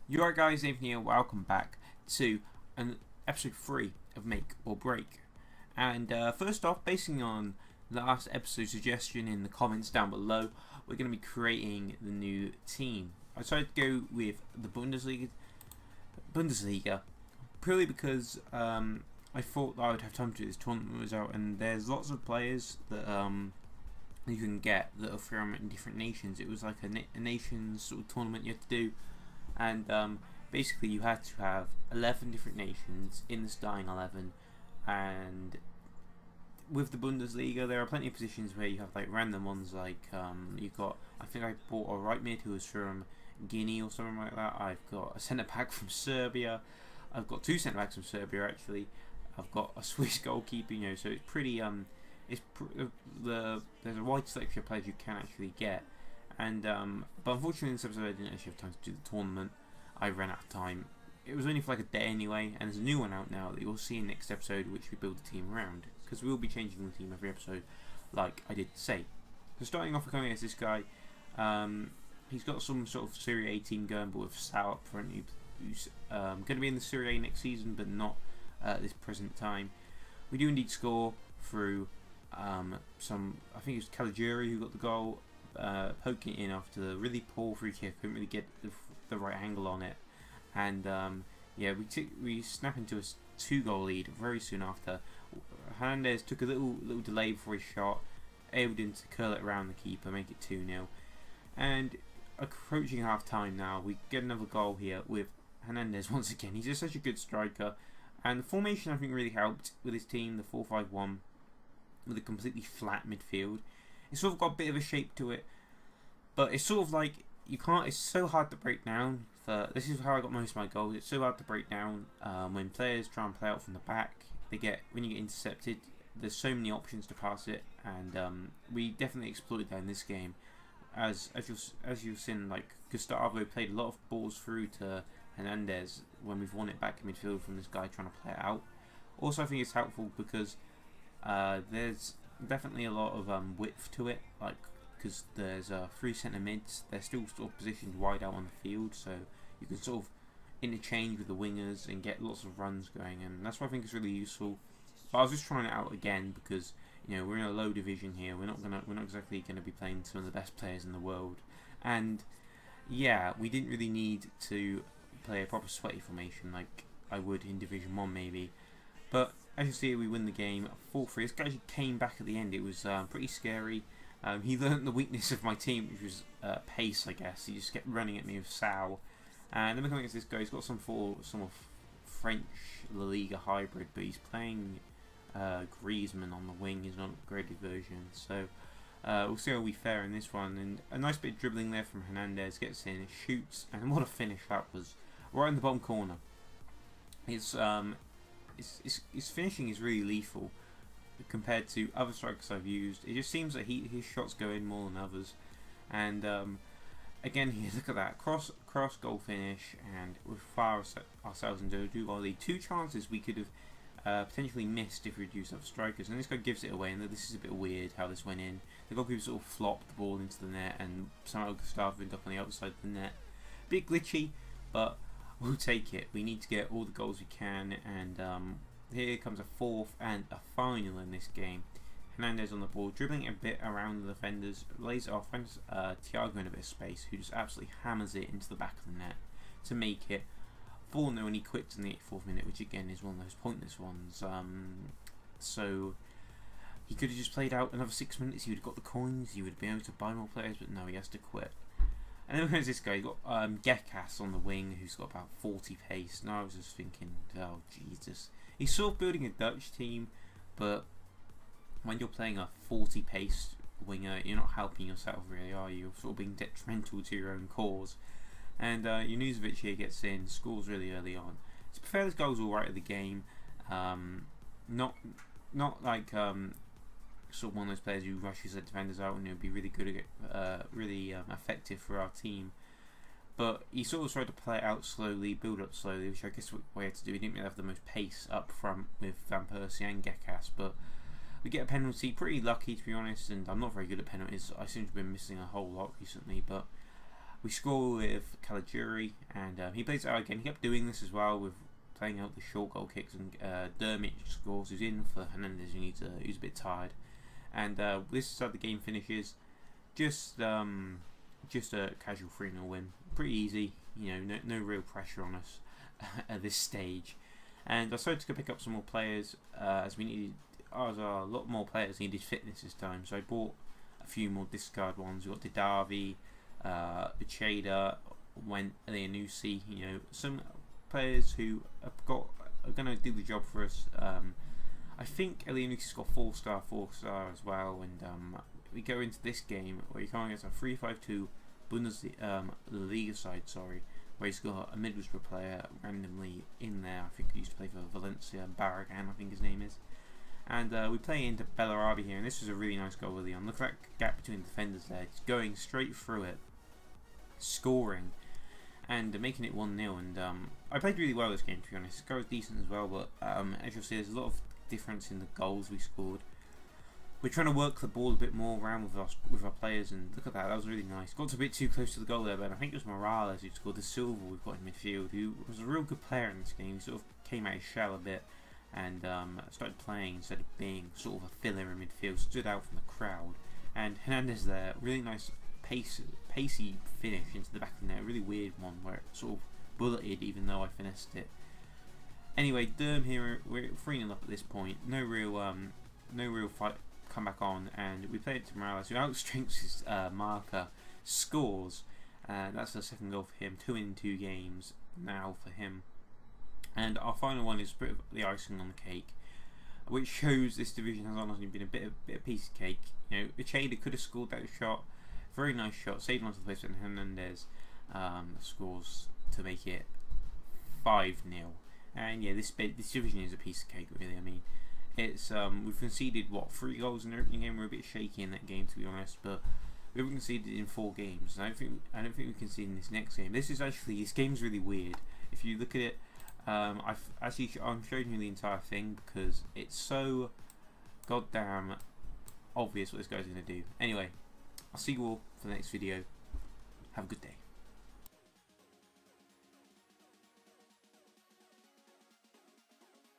You alright guys, Nathan here, welcome back to episode 3 of Make or Break. And first off, basing on last episode's suggestion in the comments down below, we're going to be creating the new team. I decided to go with the Bundesliga purely because I thought that I would have time to do this tournament was out, and there's lots of players that you can get that are from different nations. It was like a nations sort of tournament you had to do. And basically you had to have 11 different nations in the starting 11, and with the Bundesliga there are plenty of positions where you have like random ones, like you've got, I think I bought a right mid who was from Guinea or something like that. I've got a centre back from Serbia. I've got two centre backs from Serbia actually. I've got a Swiss goalkeeper, so it's pretty there's a wide selection of players you can actually get. And but unfortunately in this episode I didn't actually have time to do the tournament. I ran out of time. It was only for like a day anyway, and there's a new one out now that you'll see in next episode, which we build the team around, because we will be changing the team every episode, like I did say. So starting off, we're coming against this guy. He's got some sort of Serie A team going, but with Sal up front, who's going to be in the Serie A next season, but not at this present time. We do indeed score through some, I think it was Caligiuri who got the goal. Poking it in after the really poor free kick, couldn't really get the right angle on it, and yeah, we snap into a 2-goal lead very soon after. Hernandez took a little delay before he shot, able to curl it around the keeper, make it 2-0, and approaching half time now, we get another goal here with Hernandez once again. He's just such a good striker, and the formation I think really helped with his team, the 4-5-1, with a completely flat midfield. It's sort of got a bit of a shape to it, but it's sort of like it's so hard to break down. This is how I got most of my goals. It's so hard to break down when players try and play out from the back. When you get intercepted, there's so many options to pass it, and we definitely exploited that in this game. As you've seen, like Gustavo played a lot of balls through to Hernandez when we've won it back in midfield from this guy trying to play it out. Also, I think it's helpful because there's definitely a lot of width to it, like because there's 3 centre mids. They're still sort of positioned wide out on the field, so you can sort of interchange with the wingers and get lots of runs going, and that's why I think it's really useful. But I was just trying it out again because we're in a low division here. We're not exactly gonna be playing some of the best players in the world, and yeah, we didn't really need to play a proper sweaty formation like I would in Division 1 maybe. But as you see, we win the game 4-3. This guy actually came back at the end. It was pretty scary. He learned the weakness of my team, which was pace, I guess. He just kept running at me with Sal. And then we're coming against this guy. He's got some of French La Liga hybrid, but he's playing Griezmann on the wing. He's not an upgraded version. So we'll see how we fare in this one. And a nice bit of dribbling there from Hernandez. Gets in, shoots, and what a finish that was. Right in the bottom corner. His finishing is really lethal compared to other strikers I've used. It just seems that his shots go in more than others. And again here, look at that cross goal finish, and we fire ourselves into a 2-goal lead. 2 chances we could have potentially missed if we'd used other strikers, and this guy gives it away. And this is a bit weird how this went in. The goalkeeper sort of flopped the ball into the net, and somehow Gustavo ended up on the outside of the net. Bit glitchy, but we'll take it. We need to get all the goals we can, and here comes a 4th and a final in this game. Hernandez on the ball, dribbling a bit around the defenders, lays it off, finds Thiago in a bit of space, who just absolutely hammers it into the back of the net to make it 4-0, and he quits in the 84th minute, which again is one of those pointless ones. So he could have just played out another 6 minutes, he would have got the coins, he would have been able to buy more players, but no, he has to quit. And then there's this guy, you've got Gekas on the wing, who's got about 40 pace. And I was just thinking, oh Jesus. He's sort of building a Dutch team, but when you're playing a 40 pace winger, you're not helping yourself really, are you? You're sort of being detrimental to your own cause. And Junuzovic here gets in, scores really early on. To be fair, this goal's alright at the game. Not like sort of one of those players who rushes the defenders out and be really good at really effective for our team. But he sort of tried to play it out slowly, build up slowly, which I guess what we had to do. He didn't really have the most pace up front with Van Persie and Gekas, but we get a penalty. Pretty lucky, to be honest, and I'm not very good at penalties. I seem to have been missing a whole lot recently, but We score with Caligiuri, and he plays out again. He kept doing this as well with playing out the short goal kicks, and Dermot scores. Who's in for Hernandez, who's a bit tired. And this is how the game finishes. Just a casual 3-0 win. Pretty easy, no real pressure on us at this stage. And I started to go pick up some more players as we needed. A lot more players needed fitness this time, so I bought a few more discard ones. We got Didavi, Ucheda, Leonucci, some players who are going to do the job for us. I think Leonucci's got 4-star as well, and we go into this game where you're going against a 3-5-2 Bundesliga side, where he's got a Middlesbrough player randomly in there. I think he used to play for Valencia, Barragan, I think his name is. And we play into Bellarabi here, and this was a really nice goal early on. Look at that gap between the defenders there. He's going straight through it, scoring, and making it 1-0. And I played really well this game, to be honest. The score was decent as well, but as you'll see, there's a lot of difference in the goals we scored. We're trying to work the ball a bit more around with our players, and look at that, that was really nice. Got a bit too close to the goal there, but I think it was Morales who scored. The Silva we've got in midfield, who was a real good player in this game. He sort of came out of his shell a bit, and started playing instead of being sort of a filler in midfield, stood out from the crowd. And Hernandez there, really nice pacey finish into the back of the net, a really weird one where it sort of bulleted even though I finessed it. Anyway, Durham here, we're 3-0 up at this point, no real fight come back on, and we play it to Morales, who outstrengths his marker, scores, and that's the second goal for him. 2 in 2 games now for him. And our final one is a bit of the icing on the cake, which shows this division has honestly been a bit of piece of cake. Ucheda could have scored that shot, very nice shot, saved onto the place, and Hernandez scores to make it 5-0. And yeah, this division is a piece of cake, really. I mean, it's we've conceded 3 goals in the opening game. We're a bit shaky in that game, to be honest, but we haven't conceded in 4 games. I don't think we concede in this next game. This game's really weird. If you look at it, I'm showing you the entire thing because it's so goddamn obvious what this guy's going to do. Anyway, I'll see you all for the next video. Have a good day.